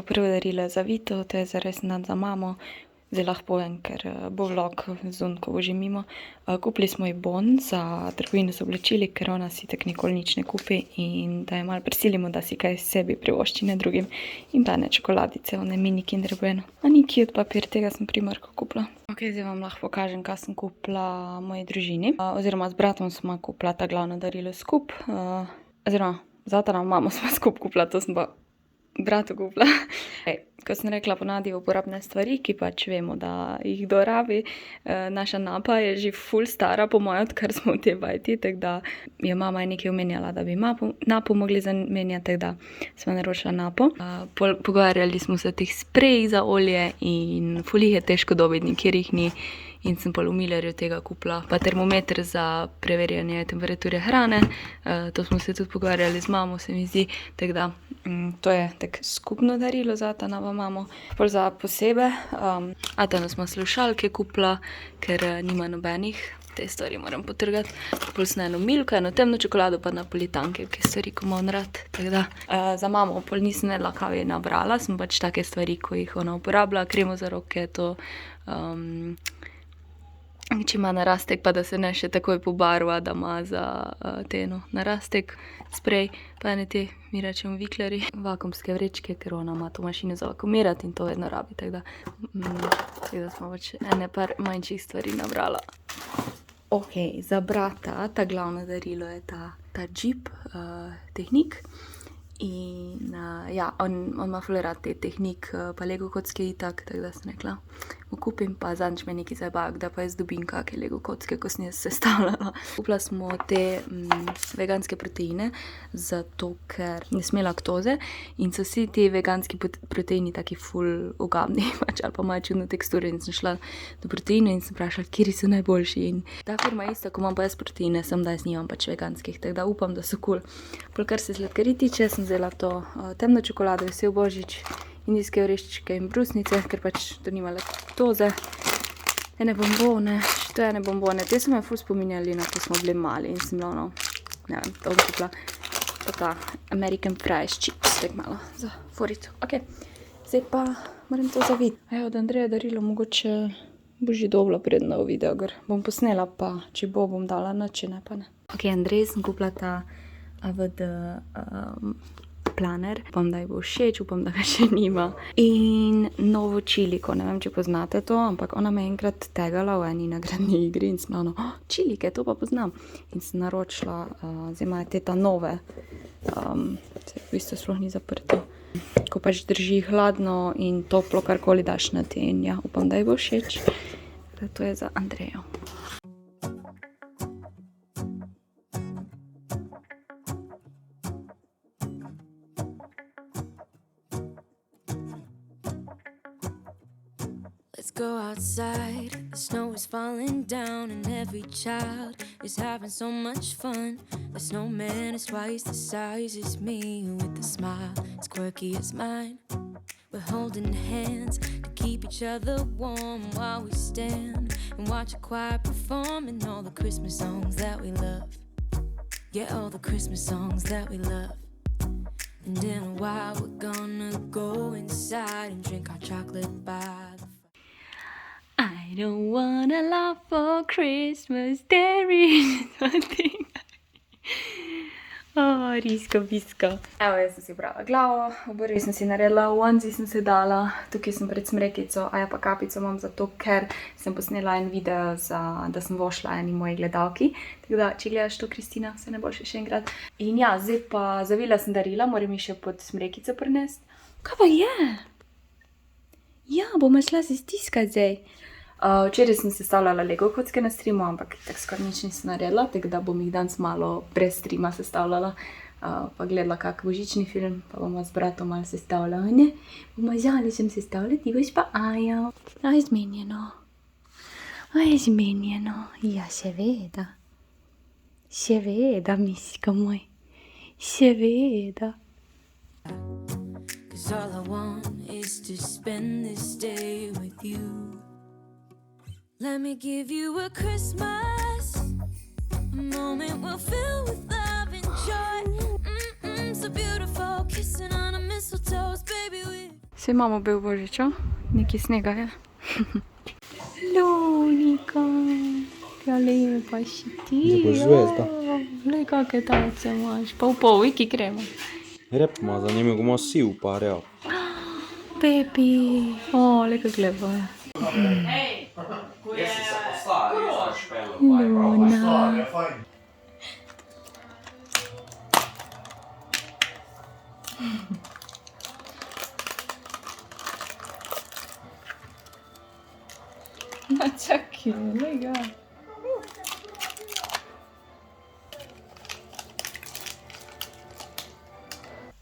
prvo darilo za Vito, to je zares dan za mamo. Zdaj lahko povem, ker bo vlog zunaj, ko bo že mimo. Kupili smo ji bon za trgovino z oblačili, ker ona si tako nikoli nič ne kupi in da jo malo prisilimo, da si kaj sebi privošči, ne drugim. In pa ne čokoladice, one mini Kinder Bueno. A ni cute papir, tega sem Primarku kupila. Ok, zdaj vam lahko pokažem, kaj sem kupila moji družini. Oziroma z bratom smo kupila ta glavno darilo skup. Oziroma, za ta mamo smo skup kupila, to sem pa bratu kupila. Kot sem rekla, ponavadi uporabne stvari, ki pač vemo, da jih kdo rabi. Naša napa je že ful stara, po moje, odkar smo v tej bajti, tako da je mama nekaj omenjala, da bi napo mogli zamenjati, tako da smo naročila napo. Pogovarjali smo se o teh sprejih za olje in ful jih je težko dobiti, nikjer jih ni. In sem pa v Millerju tega kupila. Pa termometer za preverjanje temperature hrane. To smo se tudi pogovarjali z mamo, se mi zdi. Tako da, to je tako skupno darilo za ta nova mamo. Pol za posebe. Atanu smo slušalke kupila, ker nima nobenih. Te stvari moram potrgati. Pol sem eno milko, eno temno čokolado, pa napolitanke, ki stvari, ko ima on rad. Tako da, za mamo pol nisem vedela, kaj je nabrala. Sem pač take stvari, ko jih ona uporablja. Kremo za roke, to... če ima narastek, pa da se ne še takoj pobarva, da ima za narastek sprej, pa ene te, mi rečemo vikleri, vakuumske vrečke, ker ona ima to mašino za vakuumirati in to vedno rabi, tako da smo pač ene par manjših stvari nabrala. Ok, za brata, ta glavno darilo je ta Jeep Technic. In ja, on ima ful rad te Technic pa Lego kocke itak, tako da sem rekla, mu kupim, pa zadnjič me nekaj zabav, da pa jaz dobim kakšne Lego kocke, ko sem jaz sestavljala. Kupila smo te veganske proteine, zato ker ne sme laktoze in so vsi ti veganski proteini taki ful ugabni, pač, ali pa imajo čudno teksturo in sem šla do proteinov in sem vprašala, kateri so najboljši. In ta firma je ista, ko imam pa jaz proteine, sem da jaz nimam pač veganskih, tako da upam, da so cool. Kar se sladkarij tiče, sem vzela to temno čokolado, vesel božič, indijske oreščke in brusnice, ker pač to nima laktoze. Ene bombone, to je ene bombone. Te so me ful spominjali, na ko smo bili mali in sem bila ono, ne vem, to kupila. Pa ta American Fries chips, tak malo za forico. Ok, zdaj pa moram to zaviti. Od Andreja darilo, mogoče bo že dobila predno v video, ker bom posnela, pa če bom dala noč, če ne pa ne. Ok, Andrej, sem kupila ta AVD planer. Upam, da ji bo všeč, upam, da ga še nima. In novo čiliko, ne vem, če poznate to, ampak ona me enkrat tegala v eni nagradni igri in sem ono, čilike, to pa poznam. In sem naročila, zdaj imajo te ta nove, v bistvu sploh ni zaprto. Ko pač drži hladno in toplo, karkoli daš na te in ja, upam, da ji bo všeč. To je za Andrejo. Let's go outside, the snow is falling down and every child is having so much fun. The snowman is twice the size as me with a smile as quirky as mine. We're holding hands to keep each other warm while we stand and watch a choir performing all the Christmas songs that we love. Yeah, all the Christmas songs that we love. And in a while we're gonna go inside and drink our chocolate by the I don't want a lot for Christmas, there is nothing. Risko, bisko. Evo, jaz sem si ubrala glavo, obrvi sem si naredila, v onesie sem se dala, tukaj sem pred smrekico, a ja pa kapico imam zato, ker sem posnela en video, da sem vošla eni moji gledalki. Tako da, če gledaš to, Kristina, vse najboljše še enkrat. In ja, zdaj pa zavila sem darila, moram jih še pod smrekico prinesti. Kaj pa je? Ja, bom šla se stiskati zdaj. Včeraj sem sestavljala Lego kocke na streamu, ampak tako skoraj nič nisem naredila, tako da bom jih danes malo brez streama sestavljala. Pa gledala kak božični film, pa bomo z bratom malo sestavljala, ne? Bomo žali sem sestavljati, ti boš pa Aja. Aj zmenjeno. Aj zmenjeno. Ja, seveda. Seveda, miska moj. Seveda. Cause all I want is to spend this day with you. Let me give you a Christmas, a moment we'll fill with love and joy. So beautiful, kissing on a mistletoe, baby with... Se imamo bil božič, nekaj snega je. Lunika, ja lepa si ti. Da boš zvezda. Glej, kakve tace imaš, pa v pol, iki krema. Rep ima, za njim ima siv pa real. Pepi, glej, kak lepo je. Luna. Ma čakaj, glej ga.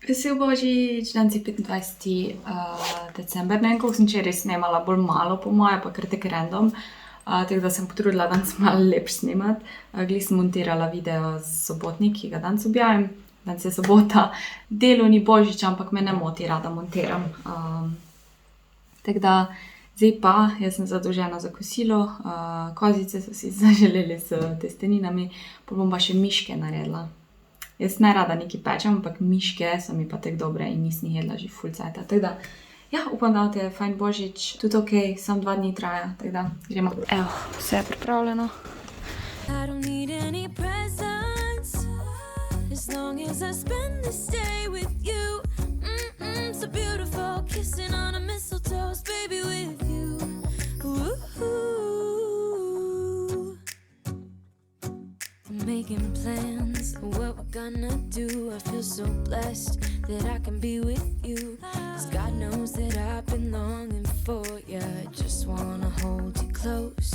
Vesel božič, danes je 25. december, ne vem, koliko sem včeraj snemala, bolj malo po moje, pa kar tako random, tako da sem potrudila danes malo lepš snemat. Glih sem montirala video z sobotnik, ki ga danes objavim, danes je sobota, delovni božič, ampak me ne moti, rada montiram. Tako da, zdaj pa, jaz sem zadolžena za kosilo, kozice so si zaželeli s testeninami, pol bom pa še miške naredila. Jaz ne rada nekaj pečem, ampak miške so mi pa tako dobre in nisem jedla že ful cajta. Tako da, ja, upam, da te je fajn božič, tudi okej, samo 2 dni traja, tako da gremo. Evo, vse je pripravljeno. I don't need any presents as long as I spend this day with you. So beautiful, kissing on a mistletoe, baby, with you. Ooh. I'm making plans of what we're gonna do. I feel so blessed that I can be with you. 'Cause God knows that I've been longing for you. Just wanna hold you close.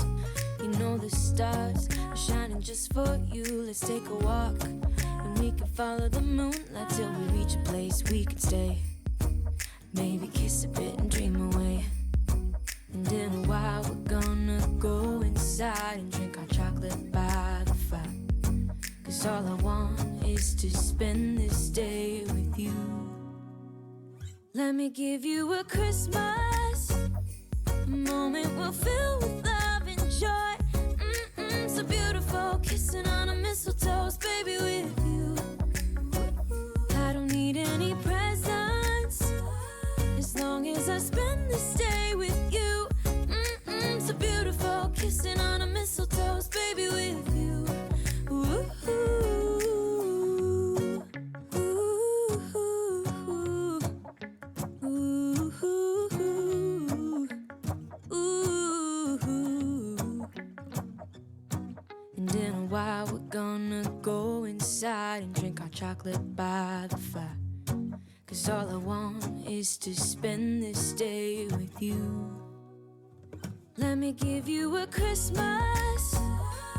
You know the stars are shining just for you. Let's take a walk and we can follow the moonlight till we reach a place we can stay. Maybe kiss a bit and dream away. And in a while we're gonna go inside and drink our chocolate by the fire. 'Cause all I want is to spend this day with you. Let me give you a Christmas, a moment we'll fill with love and joy. So beautiful, kissing on a mistletoe, baby, with you. I don't need any presents as long as I spend this day with you. So beautiful, kissing on a mistletoe, baby, with you. Ooh. While we're gonna go inside and drink our chocolate by the fire. 'Cause all I want is to spend this day with you. Let me give you a Christmas,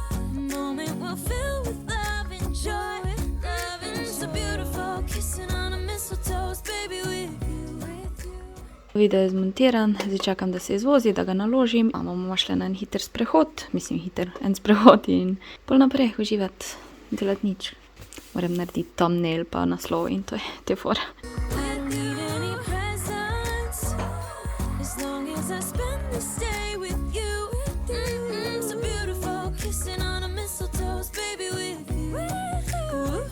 a moment we'll fill with love and joy. Loving so beautiful, kissing on a mistletoe, baby, with you. Video je zmontiran, zdaj čakam, da se izvozi, da ga naložim. Bomo šli na en hiter sprehod, en sprehod in pol naprej uživati, delati nič. Moram narediti thumbnail pa naslov in to je te fora. I don't need any presents as long as I spend this day with you. So beautiful, kissing on a mistletoe, baby, with you. Ooh.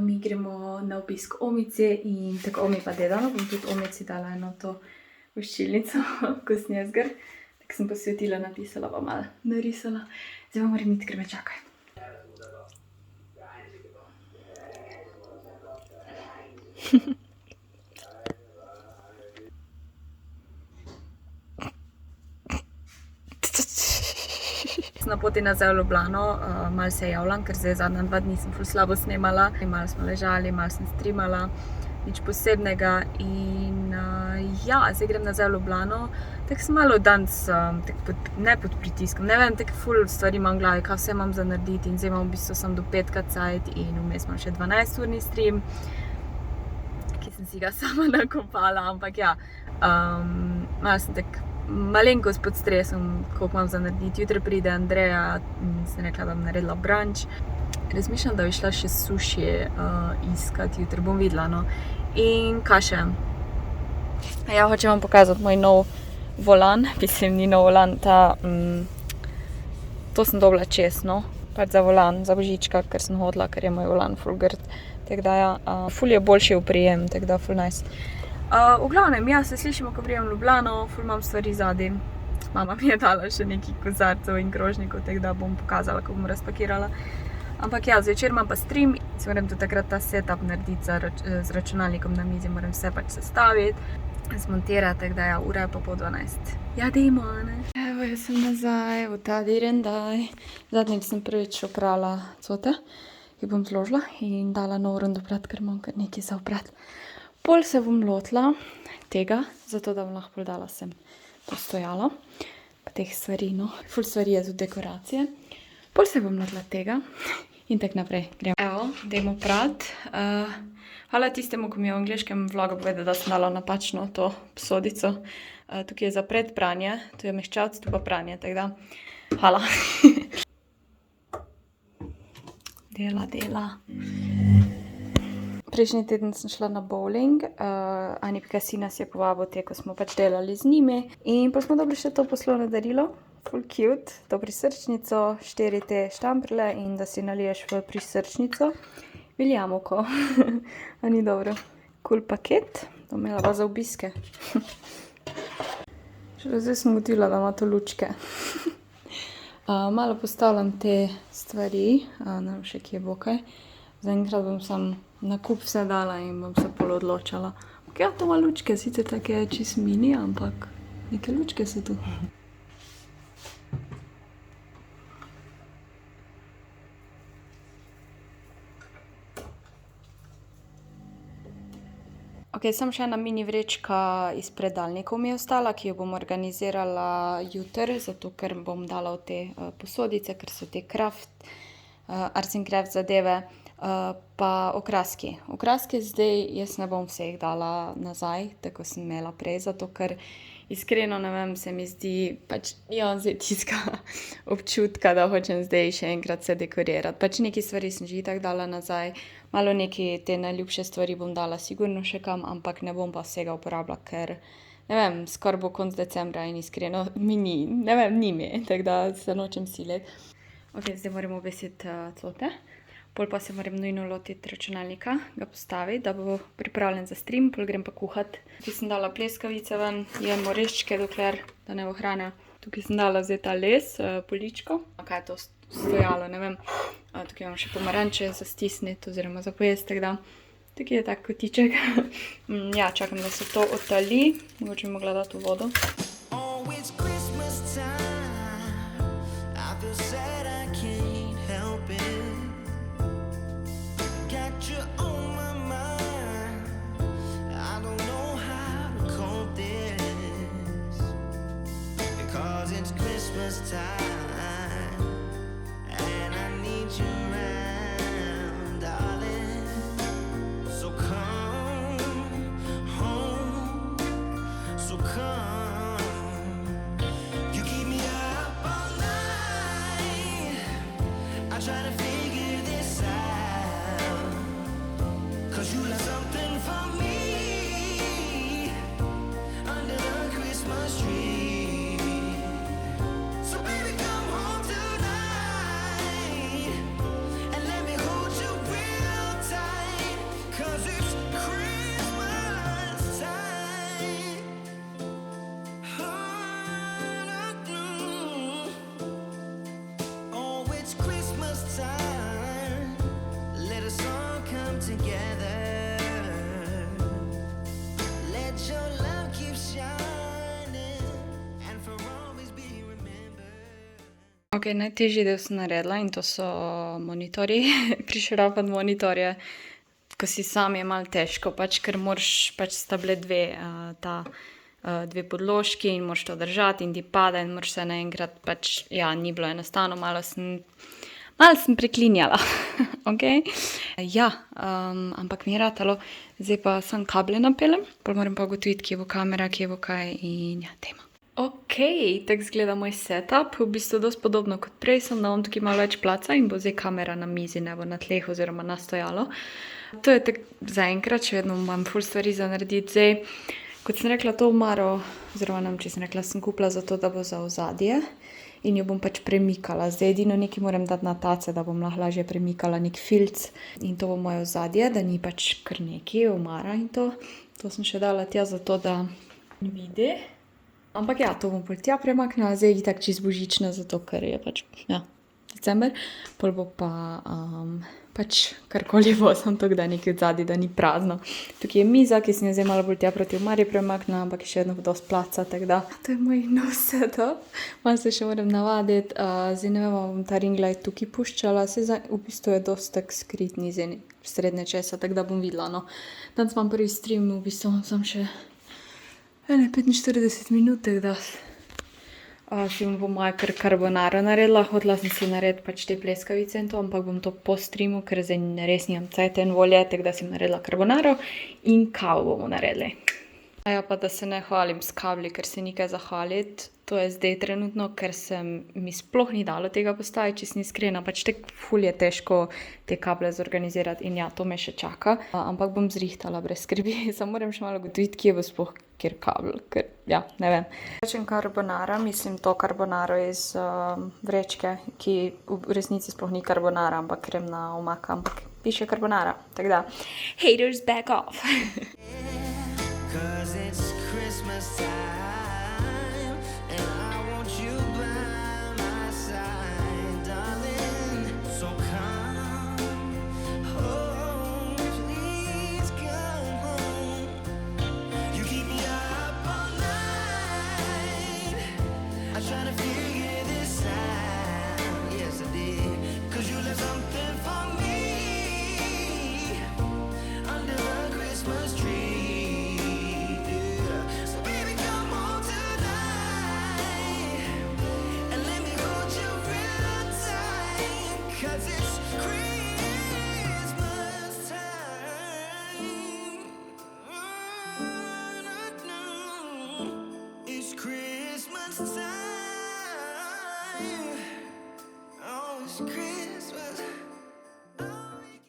Mi gremo na obisk omice in tako omi pa dedala, bom tudi omici dala eno to voščilnico, kosnjezgar. Tako sem posvetila, napisala pa malo narisala. Zdaj pa moram iti, ker me čakaj. Na poti nazaj v Ljubljano, malo se javljam, ker zdaj zadnja 2 dni sem ful slabo snemala. Malo smo ležali, malo sem streamala, nič posebnega in ja, zdaj grem nazaj v Ljubljano. Tako sem malo danes, ne pod pritiskom, ne vem, tako ful stvari imam v glavi, kaj vse imam za narediti in zdaj imam v bistvu sem do 5 cajt in vmes imam še 12-urni stream, ki sem si ga sama nakopala, ampak ja, malo sem tako malenkost pod stresom, koliko imam za narediti. Jutri pride Andreja in sem rekla, da bom naredila brunch. razmišljam, da bi šla še suši iskati, jutri bom videla, no. In kaj še? Ja, hočem vam pokazati moj nov volan, mislim, ni nov volan, to sem dobila čez, no, pač za volan, za božička, ker sem hodila, ker je moj volan ful grd, tako da ja, ful je boljši oprijem, tako da ful nice. V glavnem, ja, se slišimo, ko prijem v Ljubljano, ful imam stvari zadaj. Mama mi je dala še nekaj kozarcev in krožnikov, tako da bom pokazala, ko bom razpakirala. Ampak ja, zvečer imam pa stream, se moram tudi takrat ta setup narediti z računalnikom na mizi, moram vse pač sestaviti, zmontirati, tako da ja, ura je pa po 12. Ja, dejmo, ne? Evo, jaz sem nazaj, v ta direndaj. Zadnjič sem prvič oprala cote, ki bom zložila in dala nov rundo prat, ker imam kar nekaj za oprat. Pol se bom lotila tega, zato da bom lahko dala sem to stojalo, pa teh stvari, no, ful stvari je tudi dekoracije. Pol se bom lotila tega in tak naprej grem. Evo, dajmo prat. Hvala tistemu, ko mi je v angliškem vlogu povedal, da sem dala napačno to posodico. Tukaj je za predpranje, tu je mehčalc, tu pa pranje, tako da hvala. Dela. Prejšnji teden sem šla na bowling, Ani Pikasi nas je povabil te, ko smo pač delali z njimi. In pa smo dobili še to poslovno darilo, full cute, to prisrčnico, 4 te štamprle in da si naliješ v prisrčnico viljamovko. A ni dobro? Cool paket, to imela pa za obiske. Šele zdaj sem gotila, da ima to lučke. Malo postavljam te stvari, ne vem še, kje bo kaj. Zaenkrat bom sam na kup vse dala in bom se pol odločala. Ok, ja, to ima lučke, sicer take čist mini, ampak neke lučke so tu. Ok, sem še ena mini vrečka iz predalnikov mi je ostala, ki jo bom organizirala jutri, zato ker bom dala v te posodice, ker so te Arts and Crafts zadeve, pa okraski. Okraske zdaj jaz ne bom vseh dala nazaj, tako sem imela prej, zato ker iskreno, ne vem, se mi zdi, pač nimam zdaj tiska občutka, da hočem zdaj še enkrat se dekorirati. Pač nekaj stvari sem že itak dala nazaj, malo nekaj te najljubše stvari bom dala sigurno še kam, ampak ne bom pa vsega uporabila, ker, ne vem, skoraj bo konc decembra in iskreno mi ni, ne vem, ni mi, tako da se nočem siliti. Ok, zdaj moram obesiti cote. Pol pa se moram nujno lotiti računalnika, ga postaviti, da bo pripravljen za stream, pol grem pa kuhati. Tukaj sem dala pleskavice ven, jem oreščke, dokler da ne bo hrana. Tukaj sem dala zdaj ta les, poličko. Kaj je to stojalo, ne vem. Tukaj imam še pomaranče za stisniti oziroma za pojesti, tako da. Tukaj je tak kotiček. Ja, čakam, da se to otali. Mogoče bi mogla dati v vodo. Ok, najtežji del sem naredila in to so monitorji, prišrapati monitorje, ko si sam je malo težko, pač ker moraš, pač sta bile dve podložki in moraš to držati in ti pada in moraš se naenkrat, pač ja, ni bilo enostavno, malo sem preklinjala, ok? Ja, ampak mi je ratalo, zdaj pa sem kable napelem, pol moram pa ugotoviti, kje bo kamera, kje bo kaj in ja, tema. Ok, tako izgleda moj setup, v bistvu dosti podobno kot prej, sem da imam tukaj malo več placa in bo zdaj kamera na mizi, ne bo na tleh oziroma na stojalo. To je tako zaenkrat, še vedno imam ful stvari za narediti. Zdaj, kot sem rekla, to omaro, oziroma ne vem, če sem rekla, sem kupila zato, da bo za ozadje in jo bom pač premikala. Zdaj edino nekaj moram dati na tace, da bom lahko lažje premikala nek filc in to bo moje ozadje, da ni pač kar nekaj omara in to. To sem še dala tja zato, da vidi. Ampak ja, to bom pol tja premaknila, zdaj je tako čist božična, zato ker je pač, ja, december. Pol bo pa pač karkoli bo, samo to, da je nekaj odzadaj, da ni prazno. Tukaj je miza, ki sem jo zdaj malo bolj tja proti omari premaknila, ampak je še vedno dosti placa, tako da. To je moj nov setup, malo se še moram navaditi. Zdaj ne vem, bom ta ring light tukaj puščala, v bistvu je dosti tak skrit, ni zdaj srednje česa, tako da bom videla, no. Danes imam prvi stream, v bistvu sem še 45 minut, tako da si bom moja carbonara naredila. Hotela sem si narediti pač te pleskavice in to, ampak bom to po streamu, ker zdaj res nimam cajta in volje, tako da sem naredila carbonaro in kavo bomo naredili. Ja, pa da se ne hvalim s kabli, ker se ni kaj zahvaliti. To je zdaj trenutno, ker mi sploh ni dalo tega postaviti, če sem iskrena. Pač tako ful je težko te kable zorganizirati in ja, to me še čaka. Ampak bom zrihtala brez skrbi. Samo moram še malo ugotoviti, kje bo sploh kjer kabel, ker ja, ne vem. Rečem carbonara, mislim to carbonaro iz vrečke, ki v resnici sploh ni carbonara, ampak kremna omaka, ampak piše carbonara. Tako da, haters back off. 'Cause it's Christmas time and I want you by my side, darling. So come home, please come home. You keep me up all night. I try to figure this out. Yes, I did. 'Cause you left something for me under the Christmas tree.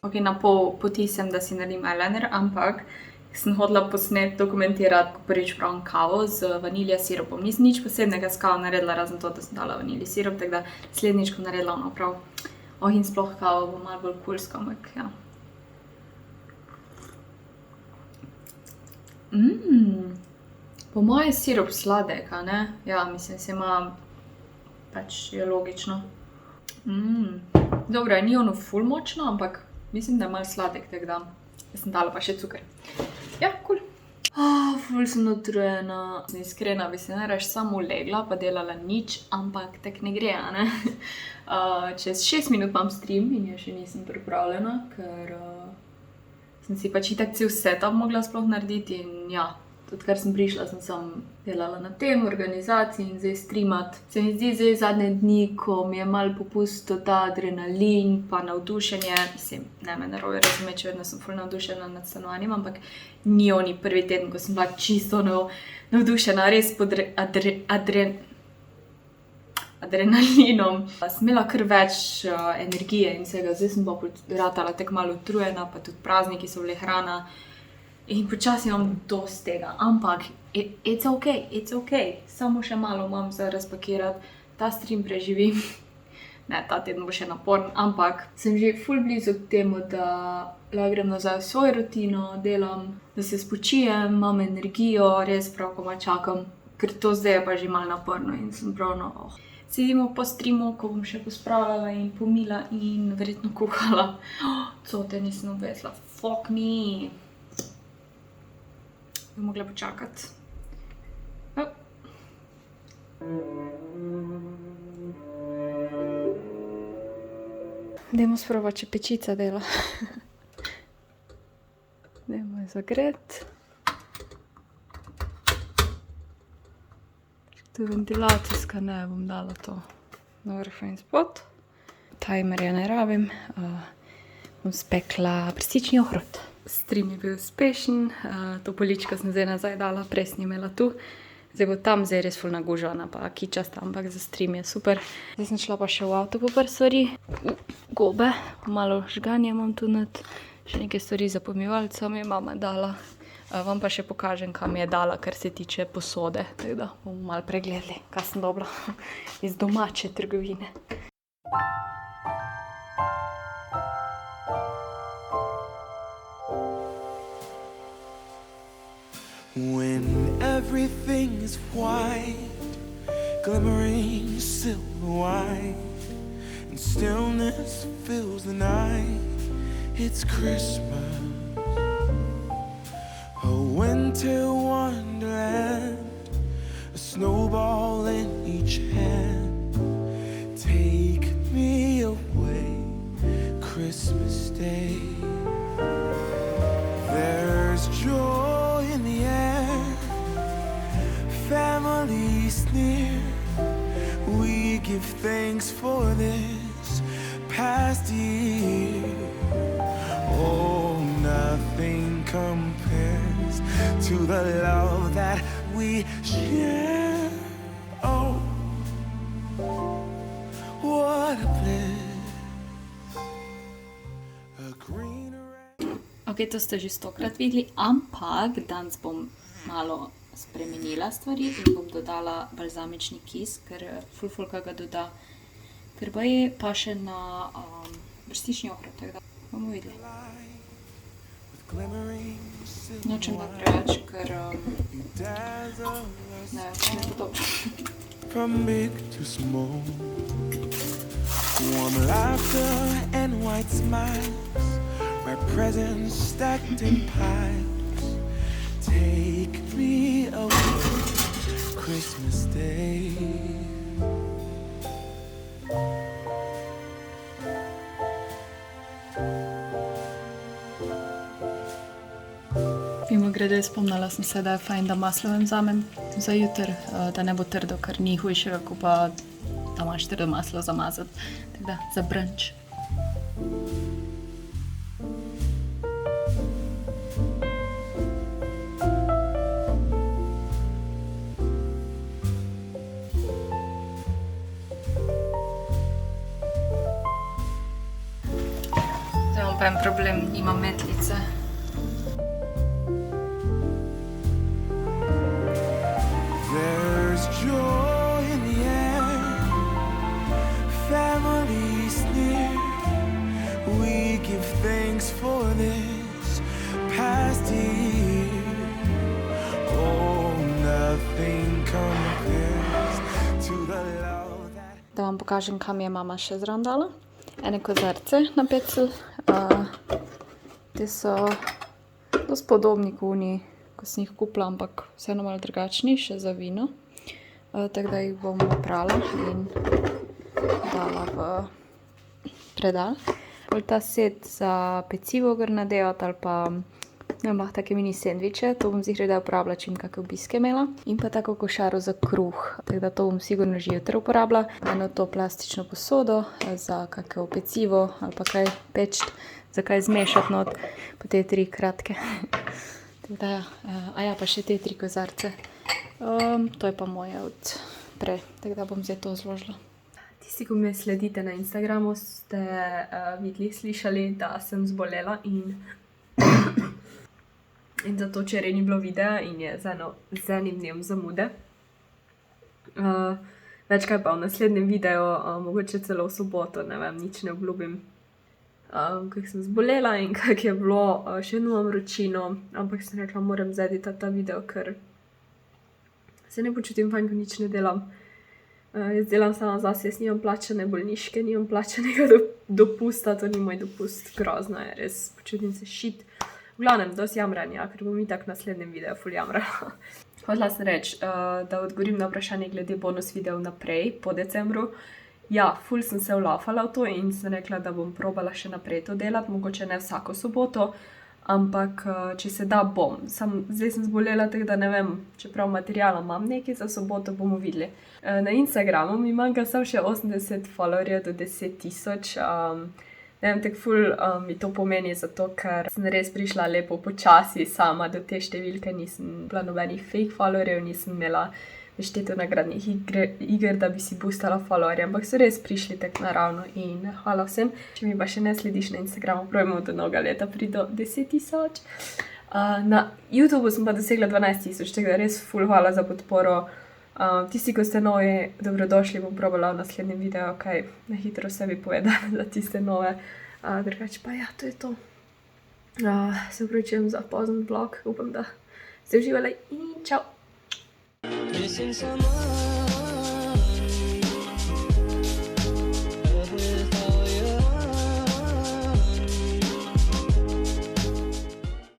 Ok, na pol poti sem, da si naredim eyeliner, ampak sem hodila posnet dokumentirati, ko prvič pravim kavo z vanilja sirupom. Nisem nič posebnega s kavo naredila, razen to, da sem dala vanilji sirup, tako da slednjič, ko naredila ono prav. In sploh kavo bo malo bolj kulsko, ampak ja. Po moje sirup sladek, a ne? Ja, mislim, se ima, pač je logično. Dobro, ni ono ful močno, ampak mislim, da je malo sladek, tako da sem dala pa še cukor. Ja, cool. Ful sem utrujena. Iskrena bi se najraje samo legla pa delala nič, ampak tak ne gre, a ne? Čez 6 minut imam stream in ja še nisem pripravljena, ker sem si pač itak cel setup mogla sploh narediti in ja, tudi kar sem prišla, sem delala na tem, organizaciji in zdaj streamat. Se mi zdi zdaj zadnje dni, ko mi je malo popustil ta adrenalin pa navdušenje, mislim, ne me narobe razume, če vedno sem ful navdušena nad stanovanjem, ampak ni oni prvi teden, ko sem bila čisto navdušena, res pod adrenalinom. Sem imela kar več energije in vsega, zdaj sem pa ratala tako malo utrujena, pa tudi prazniki so bile hrana. In počasi imam dosti tega, ampak it's okay, samo še malo imam za razpakirati, ta stream preživim. Ne, ta teden bo še naporen, ampak sem že ful blizu k temu, da lahko grem nazaj v svojo rutino, delam, da se spočijem, imam energijo, res prav komaj čakam, ker to zdaj je pa že malo naporno in sem prav Sedimo po streamu, ko bom še pospravljala in pomila in verjetno kuhala. Cote nisem obvezla, fuck me. Bi mogla počakati. Dajmo sprobati, če pečica dela. Dajmo jo zagreti. To je ventilacijska, ne bom dala to na vrhu in spod. Timerja ne rabim. Bom spekla prstični ohrovt. Stream je bil uspešen, to poličko sem zdaj nazaj dala, prej sem imela tu. Zdaj bo tam zdaj res ful nagužana, pa kičasta, ampak za stream je super. Zdaj sem šla pa še v avto popr stvari, gobe, malo žganje imam tu not, še nekaj stvari za pomivalca mi je mama dala. Vam pa še pokažem, kam je dala, kar se tiče posode, tako da bomo malo pregledali, kaj sem dobila iz domače trgovine. When everything is white, glimmering silver white, and stillness fills the night, it's Christmas, a winter wonderland, a snowball in each hand. Take me away, Christmas Day. There's joy in the air, family's near. We give thanks for this past year. Oh, nothing compares to the love that we share. Oh, what a bliss. A green. Ok, to ste že 100-krat videli, ampak danes bom malo spremenila stvari in bom dodala balzamični kis, ker fulka ga doda, ker pa je pa še na brstični ohrat, tako da bomo videli. Nočem da preveč, ker ne podobno. From big to small, warm laughter and white smiles, my presents stacked in piles. Take me away, Christmas Day. Mimogrede, spomnila sem se, da je fajn, da maslo vzamem za jutr, da ne bo trdo, ker ni hujšega, ko pa da imaš trdo maslo zamazati, tako da za brunch. Zdaj imam pa en problem, nimam metlice. There's joy in the air, family's near. We give thanks for this past year. Oh, nothing compares to the love that. Da vam pokažem, kam je mama še zraven dala. Ene kozarce na pecel. Te so dosti podobni kot oni, ko sem jih kupila, ampak vseeno malo drugačni, še za vino. Tako da jih bom oprala in dala v predal. Pol ta set za pecivo gor nadevati ali pa ne vem, take mini sendviče, to bom ziher da uporabila, čim kakve obiske imela. In pa tako košaro za kruh, tako da to bom sigurno že jutri uporabila. Eno to plastično posodo za kakvo pecivo ali pa kaj peči, za kaj zmešati not, pa te 3 kratke. Tako da, ja, pa še te 3 kozarce. To je pa moje od prej, tako da bom zdaj to zložila. Tisti, ko me sledite na Instagramu, ste videli, slišali, da sem zbolela in zato včeraj ni bilo videa in je z enim dnem zamude. Več kaj pa v naslednjem videu, mogoče celo v soboto, ne vem, nič ne obljubim. Kako sem zbolela in kako je bilo, še imam vročino, ampak sem rekla, moram zeditati ta video, ker se ne počutim fajn, ko nič ne delam. Jaz delam sama zase, jaz nimam plačane bolniške, nimam plačanega dopusta, to ni moj dopust, grozno je, res počutim se shit. V glavnem, dosti jamranja, ker bom itak v naslednjem videu ful jamrala. Hotela sem reči, da odgovorim na vprašanje glede bonus videov naprej, po decembru. Ja, ful sem se vlafala v to in sem rekla, da bom probala še naprej to delati, mogoče ne vsako soboto, ampak če se da, bom. Zdaj sem zbolela, tako da ne vem, čeprav materiala imam nekaj za soboto, bomo videli. Na Instagramu mi manjka samo še 80 followerjev do 10 000, Ne vem, tako ful mi to pomeni, zato ker sem res prišla lepo počasi sama do te številke, nisem bila nobenih fake followerjev, nisem imela nešteto nagradnih iger, da bi si boostala followerje, ampak so res prišli tako naravno in hvala vsem. Če mi pa še ne slediš na Instagramu, probajmo do novega leta priti do 10.000. Na YouTubeu sem pa dosegla 12.000, tako da res ful hvala za podporo. Tisti, ko ste novi, dobrodošli, bom probala v naslednjem videu, kaj na hitro sebi povedala za tiste nove. Drugače pa ja, to je to. Se upravičujem za pozen vlog, upam, da ste uživali in čau! Missing someone